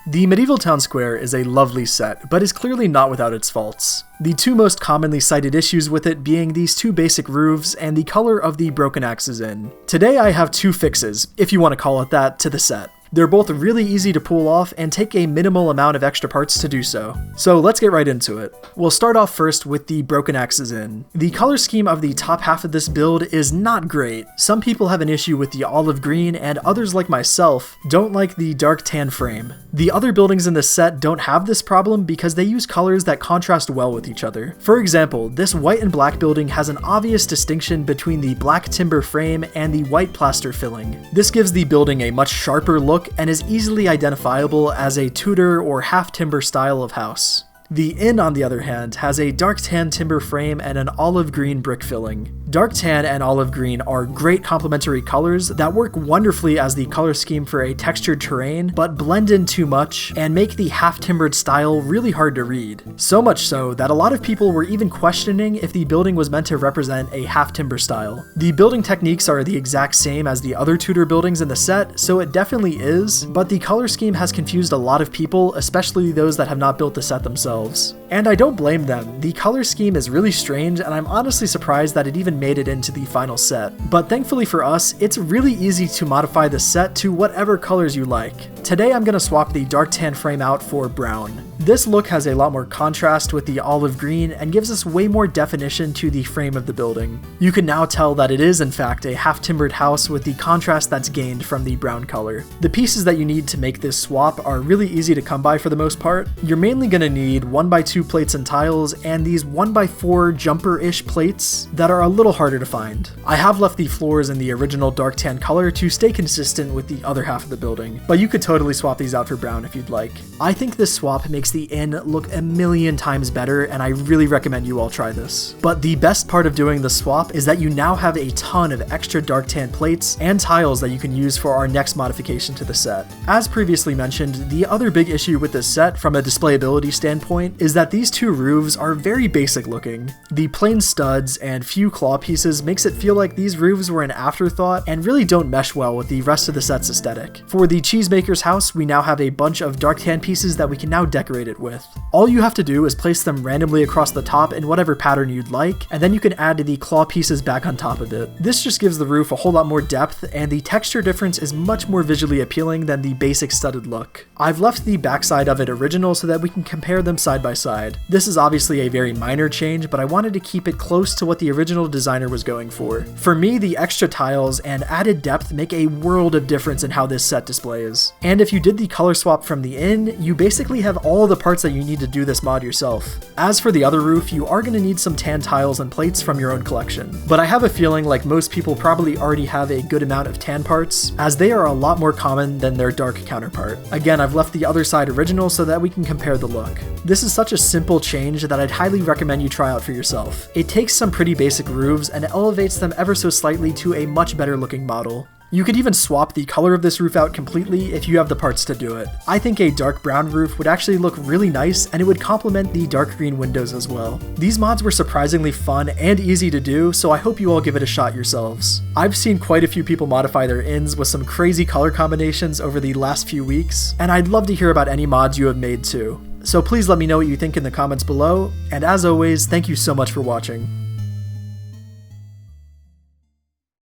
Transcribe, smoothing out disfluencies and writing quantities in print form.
The medieval town square is a lovely set, but is clearly not without its faults. The two most commonly cited issues with it being these two basic roofs and the color of the broken axes in. Today I have two fixes, if you want to call it that, to the set. They're both really easy to pull off and take a minimal amount of extra parts to do so. So let's get right into it. We'll start off first with the broken axes in. The color scheme of the top half of this build is not great. Some people have an issue with the olive green and others like myself don't like the dark tan frame. The other buildings in this set don't have this problem because they use colors that contrast well with each other. For example, this white and black building has an obvious distinction between the black timber frame and the white plaster filling. This gives the building a much sharper look and is easily identifiable as a Tudor or half-timber style of house. The inn, on the other hand, has a dark tan timber frame and an olive green brick filling. Dark tan and olive green are great complementary colors that work wonderfully as the color scheme for a textured terrain, but blend in too much and make the half-timbered style really hard to read. So much so that a lot of people were even questioning if the building was meant to represent a half-timber style. The building techniques are the exact same as the other Tudor buildings in the set, so it definitely is, but the color scheme has confused a lot of people, especially those that have not built the set themselves. And I don't blame them. The color scheme is really strange, and I'm honestly surprised that it even made it into the final set. But thankfully for us, it's really easy to modify the set to whatever colors you like. Today I'm going to swap the dark tan frame out for brown. This look has a lot more contrast with the olive green and gives us way more definition to the frame of the building. You can now tell that it is in fact a half-timbered house with the contrast that's gained from the brown color. The pieces that you need to make this swap are really easy to come by for the most part. You're mainly going to need 1x2 plates and tiles and these 1x4 jumper-ish plates that are a little harder to find. I have left the floors in the original dark tan color to stay consistent with the other half of the building, but you could totally swap these out for brown if you'd like. I think this swap makes the inn look a million times better, and I really recommend you all try this. But the best part of doing the swap is that you now have a ton of extra dark tan plates and tiles that you can use for our next modification to the set. As previously mentioned, the other big issue with this set from a displayability standpoint is that these two roofs are very basic looking. The plain studs and few claw pieces makes it feel like these roofs were an afterthought and really don't mesh well with the rest of the set's aesthetic. For the cheesemaker's house, we now have a bunch of dark tan pieces that we can now decorate it with. All you have to do is place them randomly across the top in whatever pattern you'd like, and then you can add the claw pieces back on top of it. This just gives the roof a whole lot more depth, and the texture difference is much more visually appealing than the basic studded look. I've left the backside of it original so that we can compare them side by side. This is obviously a very minor change, but I wanted to keep it close to what the original designer was going for. For me, the extra tiles and added depth make a world of difference in how this set displays. And if you did the color swap from the inn, you basically have all the parts that you need to do this mod yourself. As for the other roof, you are going to need some tan tiles and plates from your own collection. But I have a feeling like most people probably already have a good amount of tan parts, as they are a lot more common than their dark counterpart. Again, I've left the other side original so that we can compare the look. This is such a simple change that I'd highly recommend you try out for yourself. It takes some pretty basic roofs and elevates them ever so slightly to a much better looking model. You could even swap the color of this roof out completely if you have the parts to do it. I think a dark brown roof would actually look really nice, and it would complement the dark green windows as well. These mods were surprisingly fun and easy to do, so I hope you all give it a shot yourselves. I've seen quite a few people modify their inns with some crazy color combinations over the last few weeks, and I'd love to hear about any mods you have made too. So please let me know what you think in the comments below, and as always, thank you so much for watching.